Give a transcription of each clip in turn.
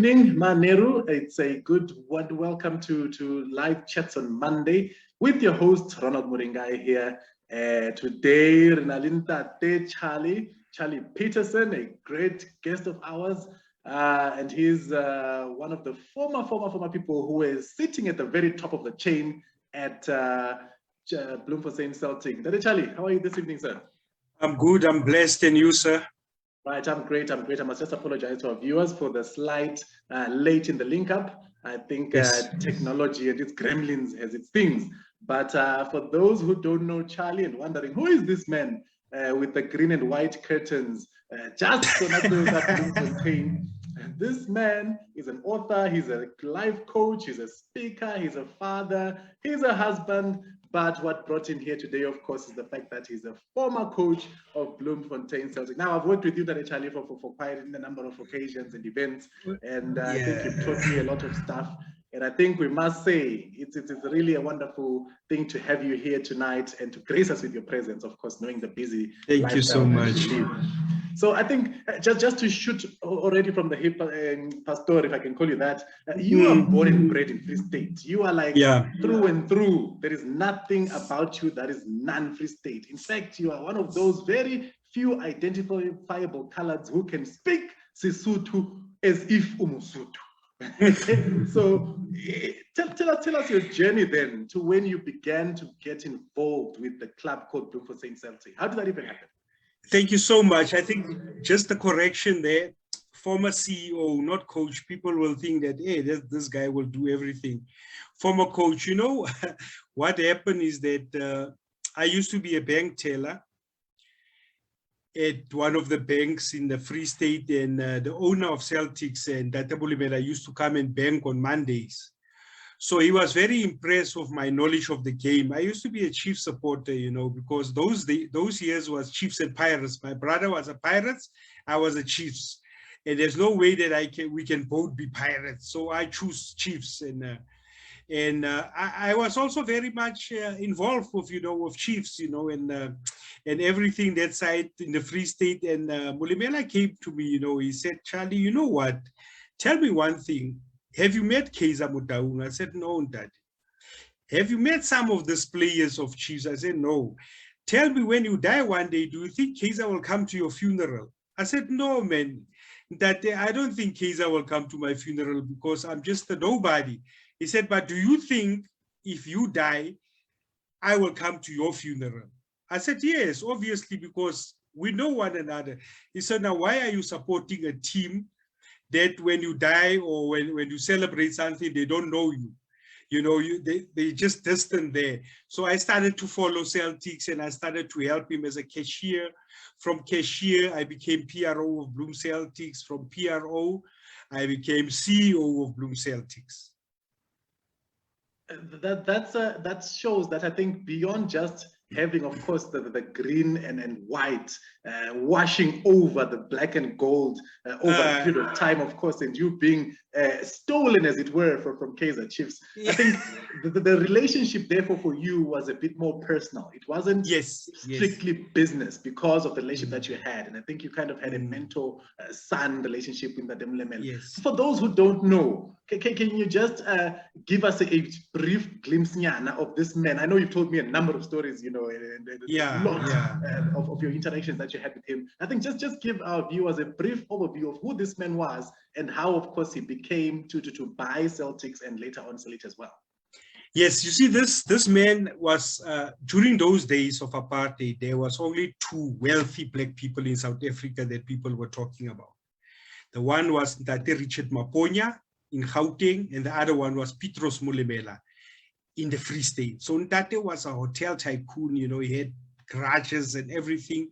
Evening, Maneru. It's a good one. Welcome to Live Chats on Monday with your host, Ronald Muringai here. Today, Renalinta Charley Pietersen, a great guest of ours. And he's one of the former people who is sitting at the very top of the chain at Bloemfontein Celtics. Daddy Charlie, how are you this evening, sir? I'm good. I'm blessed. And you, sir? Right, I'm great. I must just apologize to our viewers for the slight late in the link up. I think technology and its gremlins has its things. But for those who don't know Charlie and wondering, who is this man with the green and white curtains? Just so not to that Bloemfontein. This man is an author, he's a life coach, he's a speaker, he's a father, he's a husband. But what brought him here today, of course, is the fact that he's a former coach of Bloemfontein Celtics. Now, I've worked with you, Daddy Charlie, for quite a number of occasions and events, and I think you've taught me a lot of stuff. And I think we must say it's really a wonderful thing to have you here tonight and to grace us with your presence, of course, knowing the busy lifestyle. Thank you so much. So I think just to shoot already from the hip, Pastor, if I can call you that, you are born and bred in Free State. You are like through and through. There is nothing about you that is non-Free State. In fact, you are one of those very few identifiable colors who can speak Sesotho as if Umusotho. So tell us your journey then to when you began to get involved with the club called Bloemfontein Celtics. How did that even happen? Thank you so much. I think just a correction there, former CEO, not coach. People will think that, hey, this guy will do everything. Former coach, you know, what happened is that I used to be a bank teller at one of the banks in the Free State, and the owner of Celtics and Data Bulimela used to come and bank on Mondays. So he was very impressed with my knowledge of the game. I used to be a Chiefs supporter, you know, because those years was Chiefs and Pirates. My brother was a Pirates, I was a Chiefs. And there's no way that we can both be Pirates. So I choose Chiefs. And I was also very much involved with, with Chiefs, and everything that side in the Free State. And Mulimela came to me, he said, Charlie, you know what? Tell me one thing. Have you met Kaizer Motaung? I said, no, Dad. Have you met some of these players of Chiefs? I said, no. Tell me, when you die one day, do you think Kaizer will come to your funeral? I said, no, man. That I don't think Kaizer will come to my funeral because I'm just a nobody. He said, but do you think if you die, I will come to your funeral? I said, yes, obviously, because we know one another. He said, now, why are you supporting a team that when you die or when you celebrate something, they don't know you? They just distant there. So I started to follow Celtics and I started to help him as a cashier. From cashier, I became PRO of Bloem Celtics. From PRO, I became CEO of Bloem Celtics. That shows that I think beyond just having, of course, the green and white washing over the black and gold over a period of time, of course, and you being stolen, as it were, from Kaizer Chiefs. I think the relationship, therefore, for you was a bit more personal. It wasn't strictly business because of the relationship that you had. And I think you kind of had a mentor-son relationship in the Demlemel. For those who don't know, can you just give us a brief glimpse of this man? I know you've told me a number of stories, of your interactions that you had with him. I think just give our viewers a brief overview of who this man was and how, of course, he became to buy Celtics and later on sell it as well. Yes, you see, this man was, during those days of apartheid, there was only two wealthy black people in South Africa that people were talking about. The one was Ntate Richard Maponya in Gauteng, and the other one was Petros Mulimela in the Free State. So Ntate was a hotel tycoon, he had garages and everything.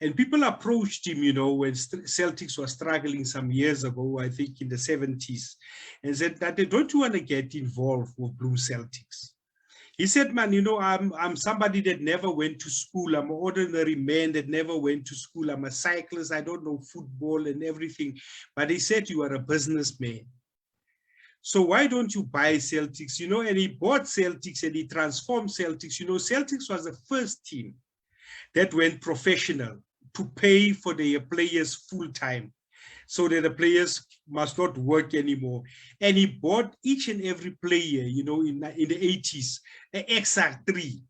And people approached him, when Celtics was struggling some years ago, I think in the 70s, and said, Ntate, don't you want to get involved with Bloem Celtics? He said, man, I'm somebody that never went to school. I'm an ordinary man that never went to school. I'm a cyclist. I don't know football and everything. But he said, you are a businessman. So why don't you buy Celtics? And he bought Celtics and he transformed Celtics. Celtics was the first team that went professional to pay for their players full time. so that the players must not work anymore. And he bought each and every player, you know, in the 80s, an XR3.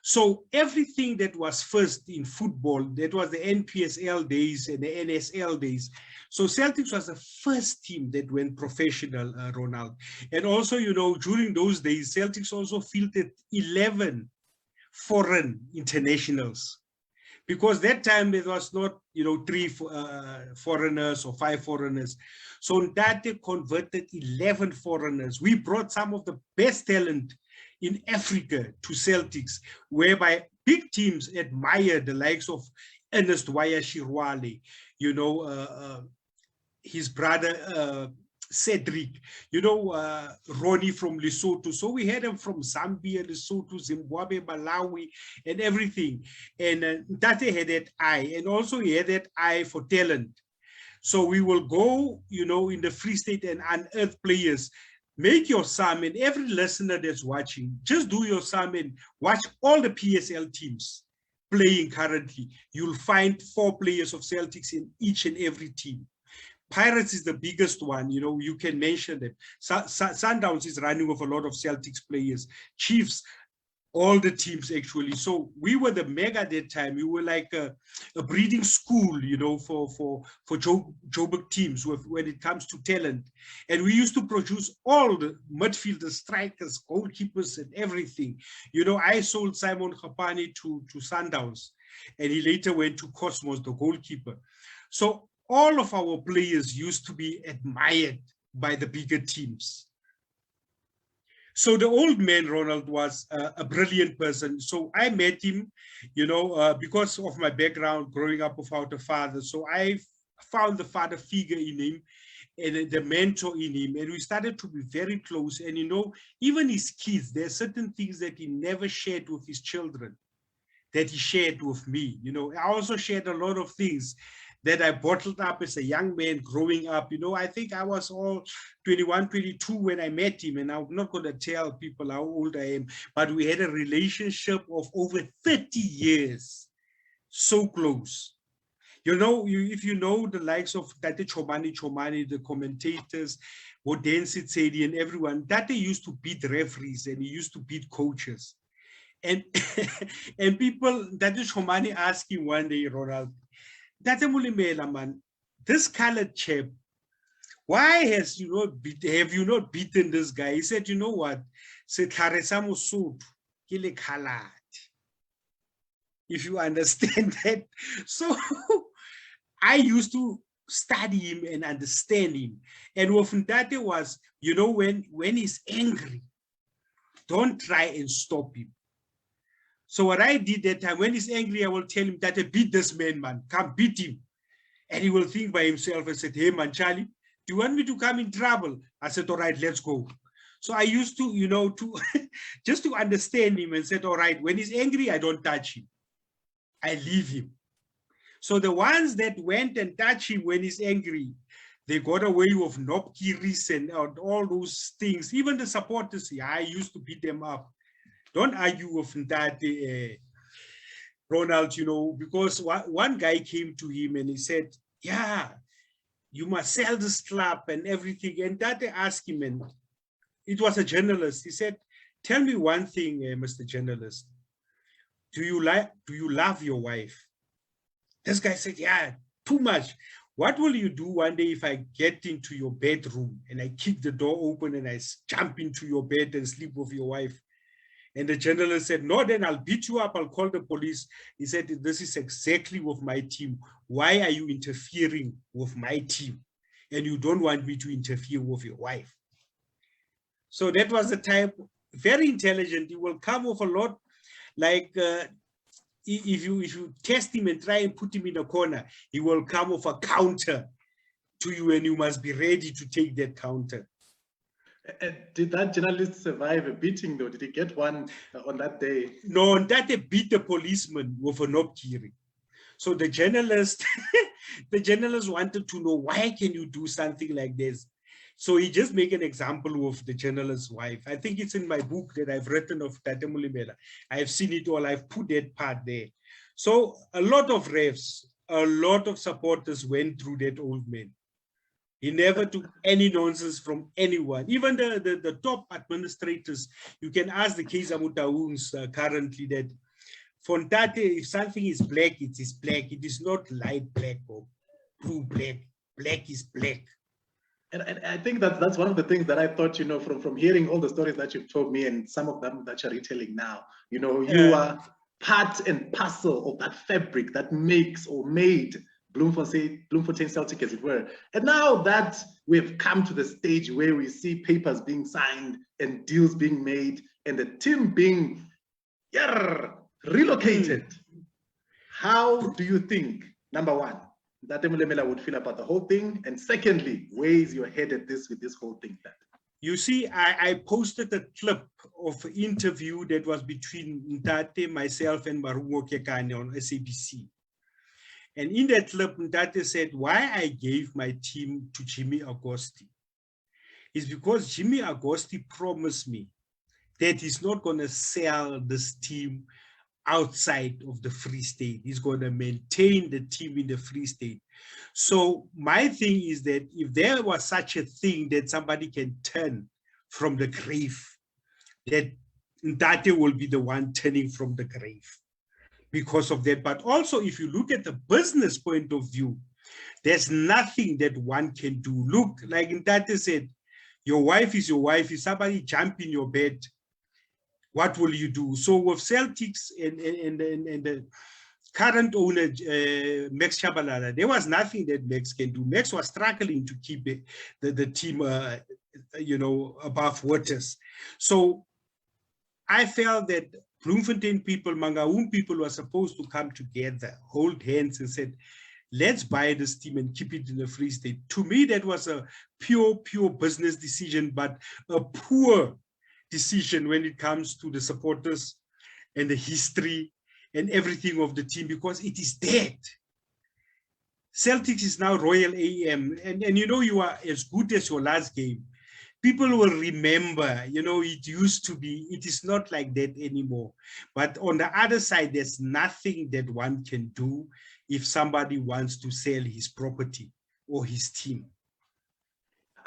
So everything that was first in football, that was the NPSL days and the NSL days. So Celtics was the first team that went professional, Ronald. And also, you know, during those days, Celtics also fielded 11 foreign internationals. Because that time it was not, you know, 3 foreigners or 5 foreigners. So Ndate converted 11 foreigners. We brought some of the best talent in Africa to Celtics, whereby big teams admire the likes of Ernest Waya Shirwale, you know, his brother Cedric, you know, Ronnie from Lesotho. So we had him from Zambia, Lesotho, Zimbabwe, Malawi, and everything. And Tate had that eye, and also he had that eye for talent. So we will go, you know, in the Free State and unearth players. Make your sum, and every listener that's watching, just do your sum and watch all the PSL teams playing currently. You'll find 4 players of Celtics in each and every team. Pirates is the biggest one, you know, you can mention them. Sundowns is running with a lot of Celtics players. Chiefs, all the teams actually. So we were the mega at that time. We were like a breeding school, you know, for Joburg teams when it comes to talent. And we used to produce all the midfielders, strikers, goalkeepers, and everything. You know, I sold Simon Khapani to Sundowns, and he later went to Cosmos, the goalkeeper. So all of our players used to be admired by the bigger teams. So the old man, Ronald, was a brilliant person. So I met him, you know, because of my background growing up without a father. So I found the father figure in him and the mentor in him. And we started to be very close. And, you know, even his kids, there are certain things that he never shared with his children that he shared with me. You know, I also shared a lot of things that I bottled up as a young man growing up. You know, I think I was all 21, 22 when I met him, and I'm not going to tell people how old I am, but we had a relationship of over 30 years, so close. You know, if you know the likes of Tate Chomani, the commentators, Woden Sitsedi and everyone, Tate used to beat referees and he used to beat coaches. And, and people, Tate Chomani asked him one day, Ronald, man, this colored chap, why have you not beaten this guy? He said, you know what? If you understand that. So I used to study him and understand him. And Wofundate was, you know, when he's angry, don't try and stop him. So what I did that time, when he's angry, I will tell him that I beat this man, come beat him. And he will think by himself and said, hey man, Charlie, do you want me to come in trouble? I said, all right, let's go. So I used to, you know, to just to understand him and said, all right, when he's angry, I don't touch him. I leave him. So the ones that went and touched him when he's angry, they got away with nopkiris and all those things. Even the supporters, I used to beat them up. Don't argue with that, Ronald, you know, because one guy came to him and he said, yeah, you must sell this club and everything. And Tate asked him, and it was a journalist. He said, tell me one thing, Mr. Journalist. Do you love your wife? This guy said, yeah, too much. What will you do one day if I get into your bedroom and I kick the door open and I jump into your bed and sleep with your wife? And the journalist said, no, then I'll beat you up. I'll call the police. He said, this is exactly with my team. Why are you interfering with my team? And you don't want me to interfere with your wife. So that was the type, very intelligent. He will come with a lot, like if you test him and try and put him in a corner, he will come with a counter to you and you must be ready to take that counter. Did that journalist survive a beating though? Did he get one on that day? No, on that they beat the policeman with a nopkiri. So the journalist, the journalist wanted to know, why can you do something like this? So he just make an example of the journalist's wife. I think it's in my book that I've written of Tate Mulimela. I've seen it all. I've put that part there. So a lot of refs, a lot of supporters went through that old man. He never took any nonsense from anyone. Even the top administrators, you can ask the Kaizer Motauns currently that Fontate, if something is black, it is black. It is not light black or blue black. Black is black. And I think that's one of the things that I thought, from hearing all the stories that you've told me and some of them that you're retelling now, you are part and parcel of that fabric that makes or made Bloemfontein Celtic, as it were. And now that we've come to the stage where we see papers being signed and deals being made and the team being relocated, how do you think, number one, that Mulemela would feel about the whole thing? And secondly, where is your head at with this whole thing? You see, I posted a clip of an interview that was between Ntate, myself, and Marungo Kekane on SABC. And in that clip, Ntate said, why I gave my team to Jimmy Agosti is because Jimmy Agosti promised me that he's not going to sell this team outside of the Free State. He's going to maintain the team in the Free State. So my thing is that if there was such a thing that somebody can turn from the grave, that Ntate will be the one turning from the grave because of that. But also, if you look at the business point of view, there's nothing that one can do. Look, like Ntate said, your wife is your wife. If somebody jump in your bed, what will you do? So with Celtics and the current owner, Max Chabalala, there was nothing that Max can do. Max was struggling to keep the team, above waters. So I felt that Bloemfontein people, Mangaung people were supposed to come together, hold hands and said, let's buy this team and keep it in the Free State. To me, that was a pure business decision, but a poor decision when it comes to the supporters and the history and everything of the team, because it is dead. Celtics is now Royal AM, and you are as good as your last game. People will remember, it used to be, it is not like that anymore. But on the other side, there's nothing that one can do if somebody wants to sell his property or his team.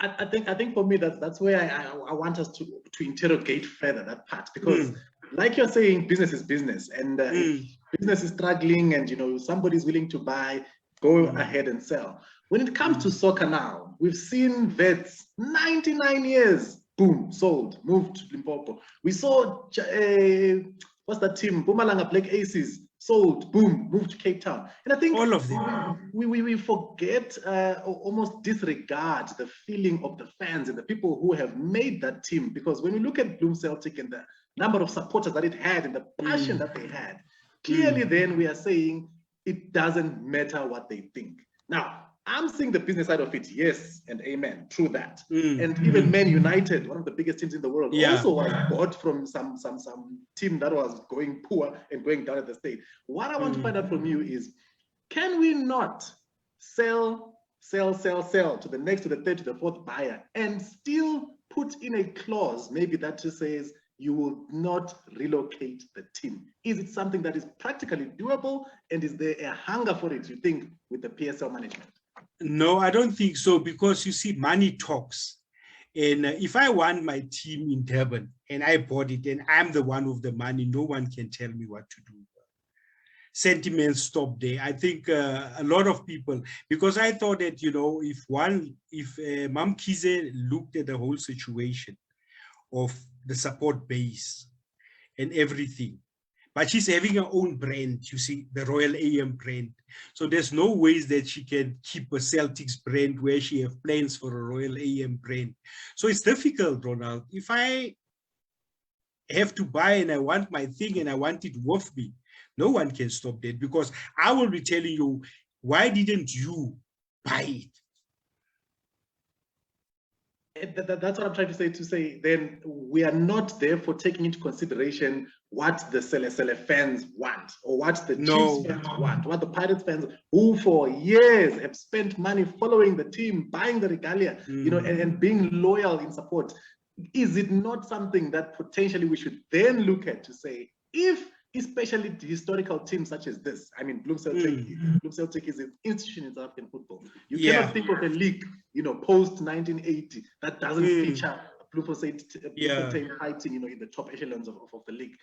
I think for me that's where I want us to interrogate further that part, because like you're saying, business is business, and if business is struggling and somebody's willing to buy, go ahead and sell. When it comes to soccer now, we've seen vets 99 years, boom, sold, moved to Limpopo. We saw what's that team, Mpumalanga Black Aces, sold, boom, moved to Cape Town. And I think all of them, we forget or almost disregard the feeling of the fans and the people who have made that team. Because when you look at Bloem Celtic and the number of supporters that it had and the passion that they had, clearly then we are saying it doesn't matter what they think. Now, I'm seeing the business side of it, yes, and amen, true that. And even Man United, one of the biggest teams in the world, also was bought from some team that was going poor and going down at the state. What I want to find out from you is, can we not sell to the next, to the third, to the fourth buyer and still put in a clause maybe that just says you will not relocate the team? Is it something that is practically doable, and is there a hunger for it, you think, with the PSL management? No, I don't think so, because you see, money talks. And if I want my team in Durban and I bought it and I'm the one with the money, no one can tell me what to do. Sentiments stop there. I think a lot of people, because I thought that, if Mam Kize looked at the whole situation of the support base and everything, but she's having her own brand, you see, the Royal AM brand. So there's no ways that she can keep a Celtics brand where she have plans for a Royal AM brand. So it's difficult, Ronald. If I have to buy and I want my thing and I want it worth me, no one can stop that, because I will be telling you, why didn't you buy it? That's what I'm trying to say, then we are not therefore taking into consideration what the Sele fans want, or what the Chiefs fans want, what the Pirates fans, who for years have spent money following the team, buying the regalia, and being loyal in support. Is it not something that potentially we should then look at to say, if especially the historical teams such as this, I mean, Bloem Celtic is an institution in South African football. You cannot think of a league, post 1980 that doesn't feature Bloemfontein fighting, in the top echelons of the league.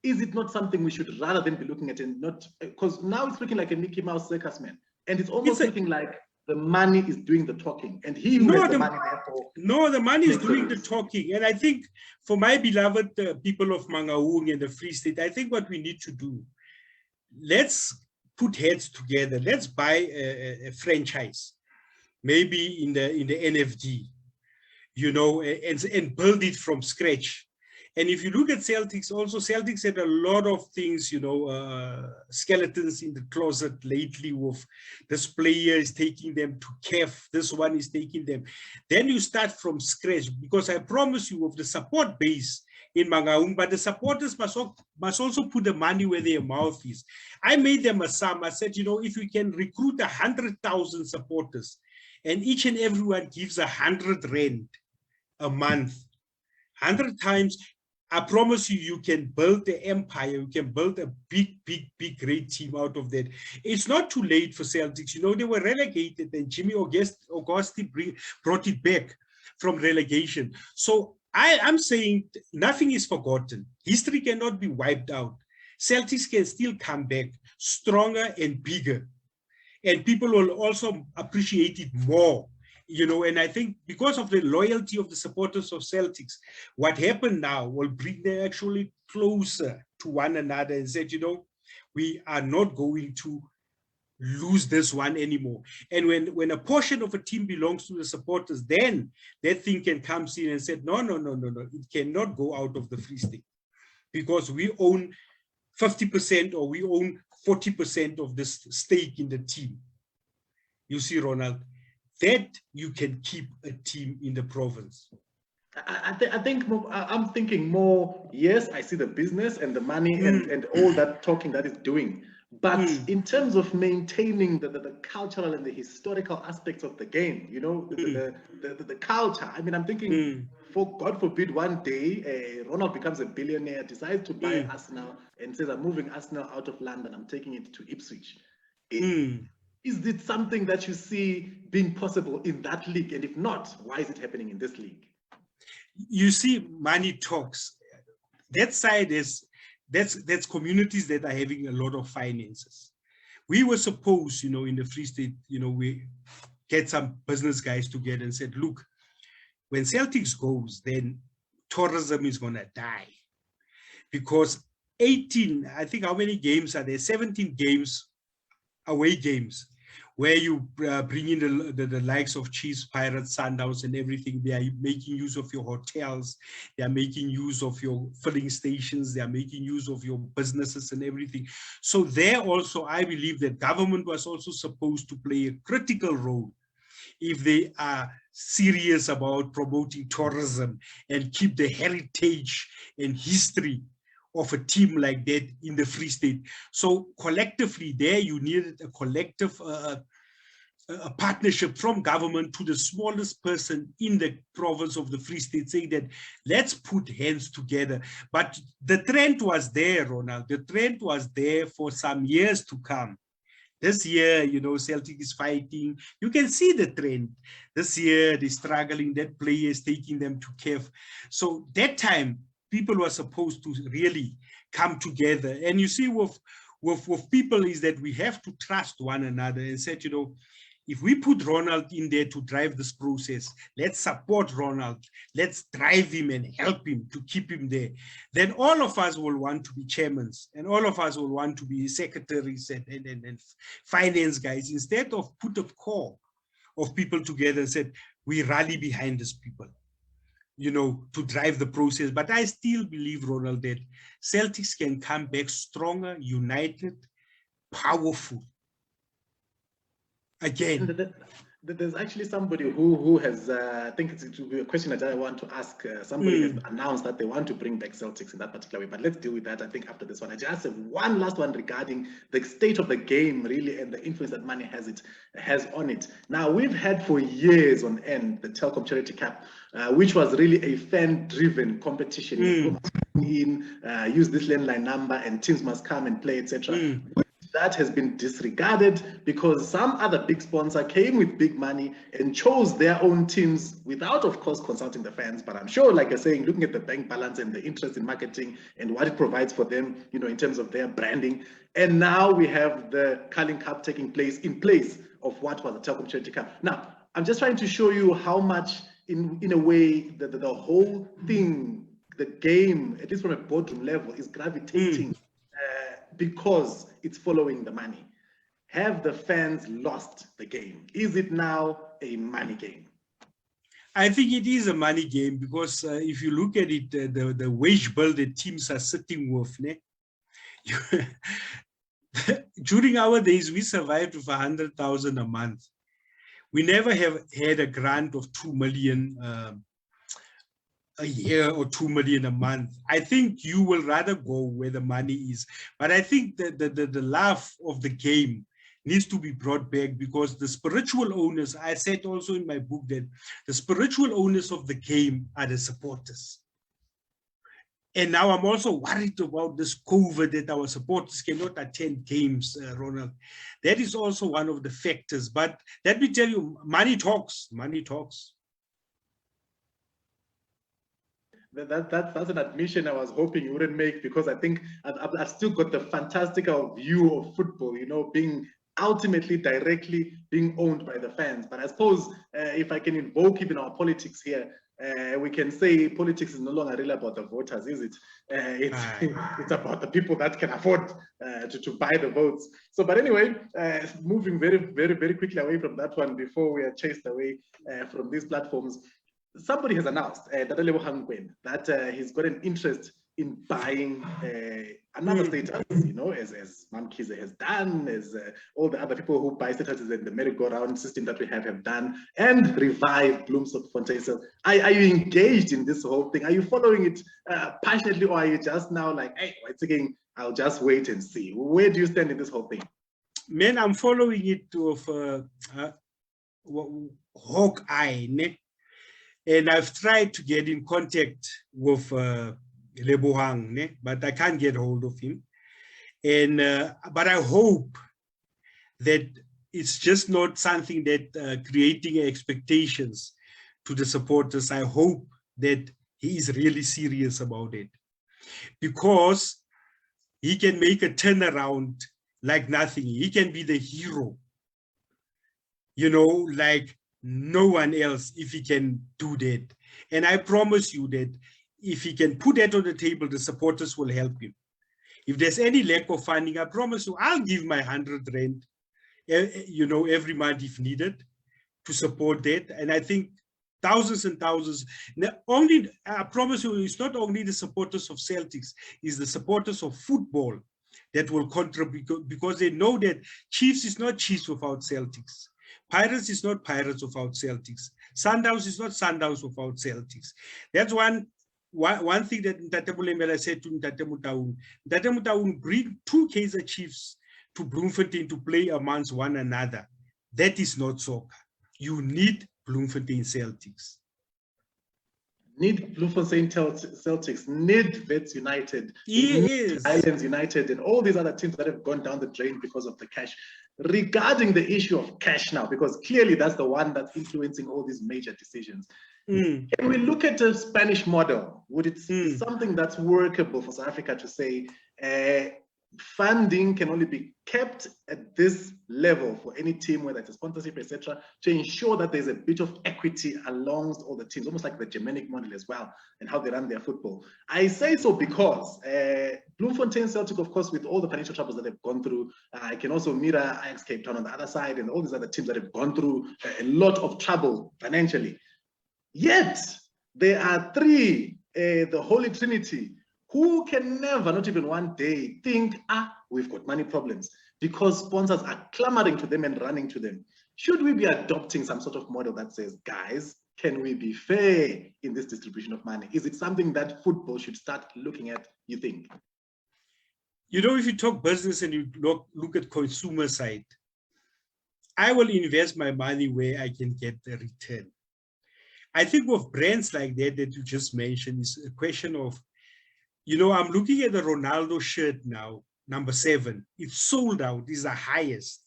Is it not something we should rather than be looking at, and not, because now it's looking like a Mickey Mouse circus, man, and it's almost looking like the money is doing the talking, and he who has the money, therefore. No, the money is doing the talking. And I think for my beloved people of Mangaung and the Free State, I think what we need to do, let's put heads together. Let's buy a franchise, maybe in the NFD, and build it from scratch. And if you look at Celtics, also Celtics had a lot of things, skeletons in the closet lately, with this player is taking them to CAF, this one is taking them. Then you start from scratch, because I promise you, of the support base in Mangaung, but the supporters must also put the money where their mouth is. I made them a sum. I said, if we can recruit 100,000 supporters, and each and everyone gives 100 rand a month, 100 times, I promise you, you can build the empire. You can build a big, great team out of that. It's not too late for Celtics. They were relegated, and Jimmy Augusti brought it back from relegation. So I'm saying nothing is forgotten. History cannot be wiped out. Celtics can still come back stronger and bigger. And people will also appreciate it more. And I think because of the loyalty of the supporters of Celtics, what happened now will bring them actually closer to one another and said, we are not going to lose this one anymore. And when a portion of a team belongs to the supporters, then that thing can come in and say, no, it cannot go out of the Free State, because we own 50% or we own 40% of this stake in the team. You see, Ronald, that you can keep a team in the province. I'm thinking more, yes, I see the business and the money and all that talking that is doing. But in terms of maintaining the cultural and the historical aspects of the game, the culture, I mean, I'm thinking, for God forbid, one day Ronald becomes a billionaire, decides to buy Arsenal and says, I'm moving Arsenal out of London, I'm taking it to Ipswich. Is it something that you see being possible in that league? And if not, why is it happening in this league? You see, money talks. That side that's communities that are having a lot of finances. We were supposed, in the Free State, we get some business guys together and said, look, when Celtics goes, then tourism is going to die. Because 18, I think how many games are there? 17 games, away games, where you bring in the likes of Chiefs, Pirates, Sundowns, and everything. They are making use of your hotels. They are making use of your filling stations. They are making use of your businesses and everything. So there also, I believe that government was also supposed to play a critical role if they are serious about promoting tourism and keep the heritage and history of a team like that in the Free State. So collectively there, you needed a collective a partnership from government to the smallest person in the province of the Free State, saying that let's put hands together. But the trend was there, Ronald. The trend was there for some years to come. This year, Celtic is fighting. You can see the trend. This year, they're struggling. That player is taking them to CAF. So that time, people were supposed to really come together. And you see with people is that we have to trust one another and said, if we put Ronald in there to drive this process, let's support Ronald, let's drive him and help him to keep him there. Then all of us will want to be chairmen, and all of us will want to be secretaries and finance guys, instead of put a core of people together and said, we rally behind these people, to drive the process. But I still believe, Ronald, that Celtics can come back stronger, united, powerful. Again, there's actually somebody who has, I think it's a question that I want to ask. Somebody has announced that they want to bring back Celtics in that particular way, but let's deal with that, I think, after this one. I just have one last one regarding the state of the game, really, and the influence that money has on it. Now, we've had for years on end the Telkom Charity Cup, which was really a fan-driven competition. Use this landline number and teams must come and play, etc. that has been disregarded because some other big sponsor came with big money and chose their own teams without, of course, consulting the fans. But I'm sure, like you're saying, looking at the bank balance and the interest in marketing and what it provides for them, you know, in terms of their branding. And now we have the Carling Cup taking place in place of what was the Telkom Charity Cup. Now, I'm just trying to show you how much, in a way, the whole thing, the game, at least from a boardroom level, is gravitating because it's following the money. Have the fans lost the game? Is it now a money game? I think it is a money game because if you look at it, the wage bill that teams are sitting with, during our days, we survived with 100,000 a month. We never have had a grant of 2 million a year or 2 million a month. I think you will rather go where the money is. But I think that the love of the game needs to be brought back because the spiritual owners, I said also in my book that the spiritual owners of the game are the supporters. And now I'm also worried about this COVID that our supporters cannot attend games, Ronald. That is also one of the factors. But let me tell you, money talks, money talks. That's an admission I was hoping you wouldn't make because I think I've still got the fantastical view of football, you know, being ultimately directly being owned by the fans. But I suppose if I can invoke even our politics here, we can say politics is no longer really about the voters, is it? It's about the people that can afford to buy the votes. So, but anyway, moving very quickly away from that one before we are chased away from these platforms. Somebody has announced that he's got an interest in buying another status, you know, as Mamkize has done, as all the other people who buy statuses in the merry-go-round system that we have done, and revive Bloemfontein Celtics. Are you engaged in this whole thing? Are you following it passionately, or are you just now like, hey, once again, I'll just wait and see? Where do you stand in this whole thing? Man, I'm following it with hawk eye, and I've tried to get in contact with Lebohang, but I can't get hold of him. And but I hope that it's just not something that creating expectations to the supporters. I hope that he is really serious about it because he can make a turnaround like nothing. He can be the hero, you know, like no one else if he can do that. And I promise you that if he can put that on the table, the supporters will help him. If there's any lack of funding, I promise you, I'll give my 100 rand, you know, every month if needed to support that. And I think thousands and thousands. Now, I promise you, it's not only the supporters of Celtics, it's the supporters of football that will contribute because they know that Chiefs is not Chiefs without Celtics. Pirates is not Pirates without Celtics. Sundowns is not Sundowns without Celtics. That's one thing that Ntate Molemela said to Ntate Motaung. Ntate Motaung bring 2 Kaizer Chiefs to Bloemfontein to play amongst one another. That is not soccer. You need Bloemfontein Celtics. Need Bloemfontein Celtics, need Vets United, yes. Islands United, and all these other teams that have gone down the drain because of the cash. Regarding the issue of cash now, because clearly that's the one that's influencing all these major decisions. Can we look at the Spanish model? Would it be something that's workable for South Africa to say funding can only be kept at this level for any team, whether it's a sponsorship, etc., to ensure that there's a bit of equity amongst all the teams, almost like the Germanic model as well, and how they run their football? I say so because Bloemfontein Celtic, of course, with all the financial troubles that they've gone through, I can also mirror Ajax Cape Town on the other side, and all these other teams that have gone through a lot of trouble financially. Yet, there are 3, the Holy Trinity, who can never, not even one day, think, we've got money problems, because sponsors are clamoring to them and running to them. Should we be adopting some sort of model that says, guys, can we be fair in this distribution of money? Is it something that football should start looking at, you think? You know, if you talk business and you look at consumer side, I will invest my money where I can get the return. I think with brands like that you just mentioned, is a question of, you know, I'm looking at the Ronaldo shirt now. number 7. It's sold out, is the highest.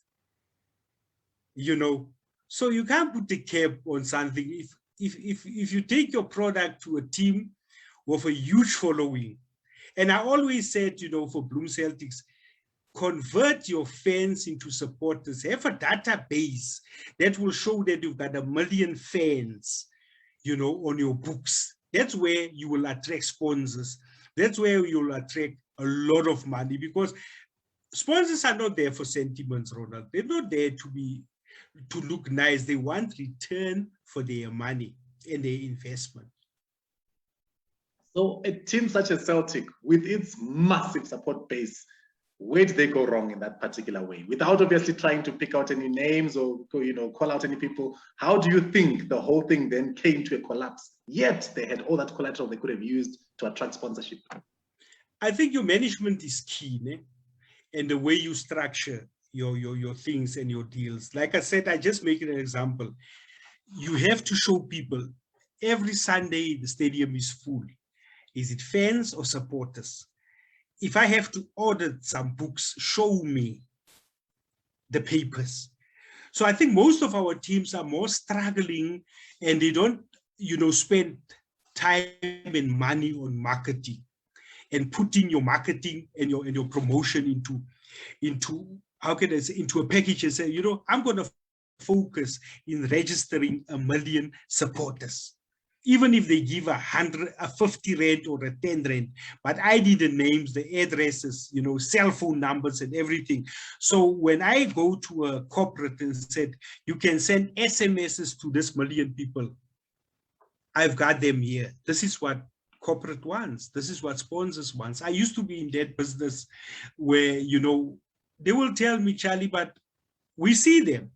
You know, so you can't put a cap on something. If you take your product to a team with a huge following, and I always said, you know, for Bloem Celtics, convert your fans into supporters. Have a database that will show that you've got 1 million fans, you know, on your books. That's where you will attract sponsors. That's where you'll attract a lot of money, because sponsors are not there for sentiments, Ronald. They're not there to look nice. They want return for their money and their investment. So a team such as Celtic, with its massive support base, where did they go wrong in that particular way? Without obviously trying to pick out any names or, you know, call out any people, how do you think the whole thing then came to a collapse? Yet they had all that collateral they could have used to attract sponsorship. I think your management is key, né? And the way you structure your things and your deals. Like I said, I just make an example. You have to show people every Sunday the stadium is full. Is it fans or supporters? If I have to order some books, show me the papers. So I think most of our teams are more struggling, and they don't, you know, spend time and money on marketing and putting your marketing and your promotion into how can I say, into a package and say, you know, I'm going to focus in registering 1 million supporters. Even if they give 50 rand or a 10 rand, but I did the names, the addresses, you know, cell phone numbers and everything. So when I go to a corporate and said, you can send SMSs to this 1 million people, I've got them here. This is what corporate wants. This is what sponsors wants. I used to be in that business where, you know, they will tell me, Charlie, but we see them.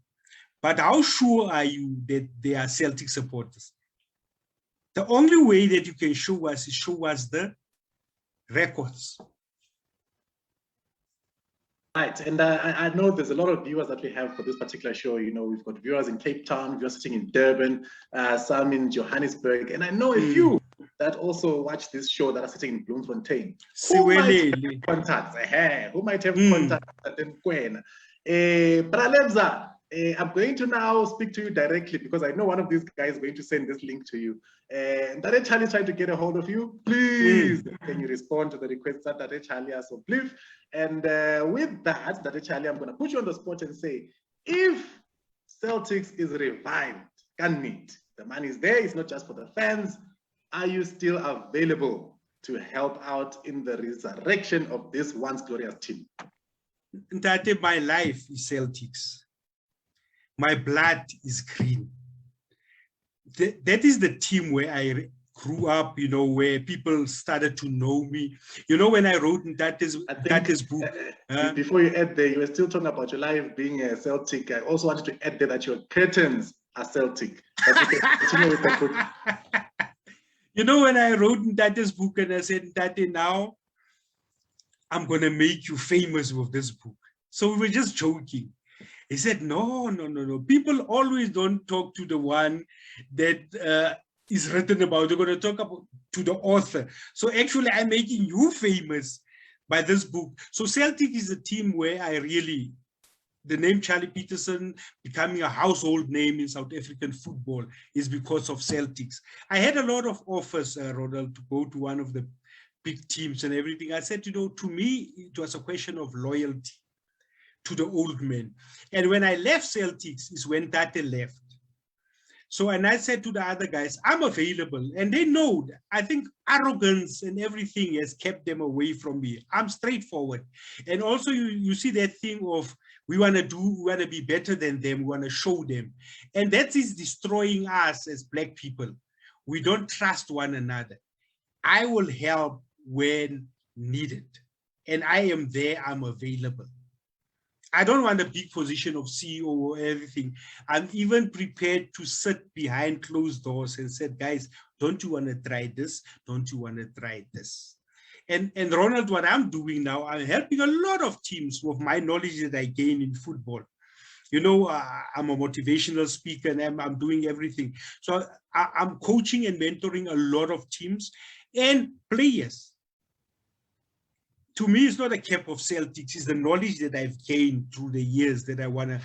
But how sure are you that they are Celtic supporters? The only way that you can show us is show us the records. Right, and I know there's a lot of viewers that we have for this particular show. You know, we've got viewers in Cape Town, viewers sitting in Durban, some in Johannesburg, and I know a few that also watch this show that are sitting in Bloemfontein. Who might have contacts? Who might have contacts? Bralebza, I'm going to now speak to you directly, because I know one of these guys is going to send this link to you. And Dade Charlie trying to get a hold of you. Please, can you respond to the request that Dade Charlie has so please? And with that, Dade Charlie, I'm going to put you on the spot and say, if Celtics is revived, can it? The money is there. It's not just for the fans. Are you still available to help out in the resurrection of this once glorious team? That my life is Celtics. My blood is green. That is the team where I grew up, you know, where people started to know me. You know, when I wrote Ntate's book. Before you add there, you were still talking about your life being a Celtic. I also wanted to add there that your curtains are Celtic. But you can continue with the book. You know, when I wrote Ntate's book and I said, Ntate, now I'm going to make you famous with this book. So we were just joking. He said, no. People always don't talk to the one that is written about. They're going to talk about to the author. So actually, I'm making you famous by this book. So Celtic is a team where I really, the name Charley Pietersen becoming a household name in South African football is because of Celtics. I had a lot of offers, Ronald, to go to one of the big teams and everything. I said, you know, to me, it was a question of loyalty to the old men. And when I left Celtics is when Tate left. So, and I said to the other guys, I'm available. And they know that. I think arrogance and everything has kept them away from me. I'm straightforward. And also you see that thing of we want to be better than them. We want to show them. And that is destroying us as Black people. We don't trust one another. I will help when needed. And I am there, I'm available. I don't want a big position of CEO or everything. I'm even prepared to sit behind closed doors and say, guys, don't you want to try this? Don't you want to try this? And Ronald, what I'm doing now, I'm helping a lot of teams with my knowledge that I gain in football. You know, I'm a motivational speaker and I'm doing everything. So I'm coaching and mentoring a lot of teams and players. to me, it's not a cap of Celtics. It's the knowledge that I've gained through the years that I want to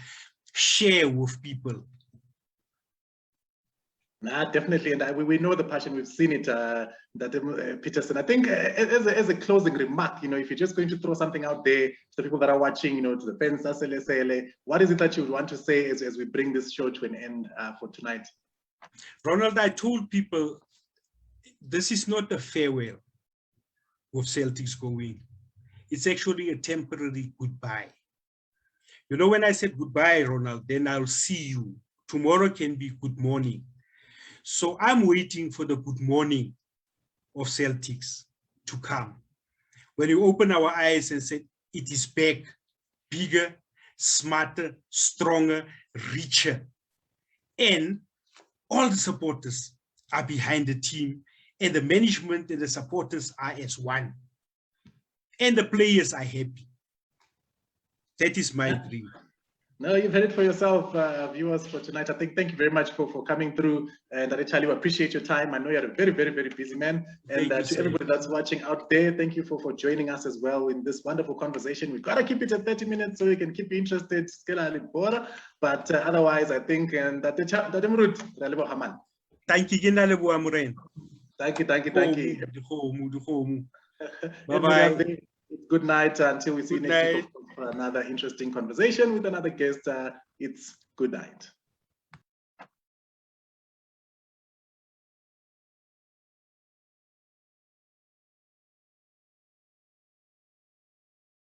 share with people. Nah, definitely, and we know the passion. We've seen it, Pietersen. I think as a closing remark, if you're just going to throw something out there to the people that are watching, to the fans, what is it that you would want to say as we bring this show to an end for tonight? Ronald, I told people this is not a farewell of Celtics going. It's actually a temporary goodbye. When I said goodbye, Ronald, then I'll see you. Tomorrow can be good morning. So I'm waiting for the good morning of Celtics to come. When you open our eyes and say, it is back, bigger, smarter, stronger, richer. And all the supporters are behind the team, and the management and the supporters are as one. And the players are happy. That is my dream. No, you've heard it for yourself, viewers, for tonight. I think thank you very much for coming through. And Charley, we appreciate your time. I know you're a very, very, very busy man. And to everybody that's watching out there, thank you for joining us as well in this wonderful conversation. We've got to keep it at 30 minutes so we can keep you interested. But otherwise, I think that thank you. Bye-bye. Good night until we see you next week for another interesting conversation with another guest. It's good night.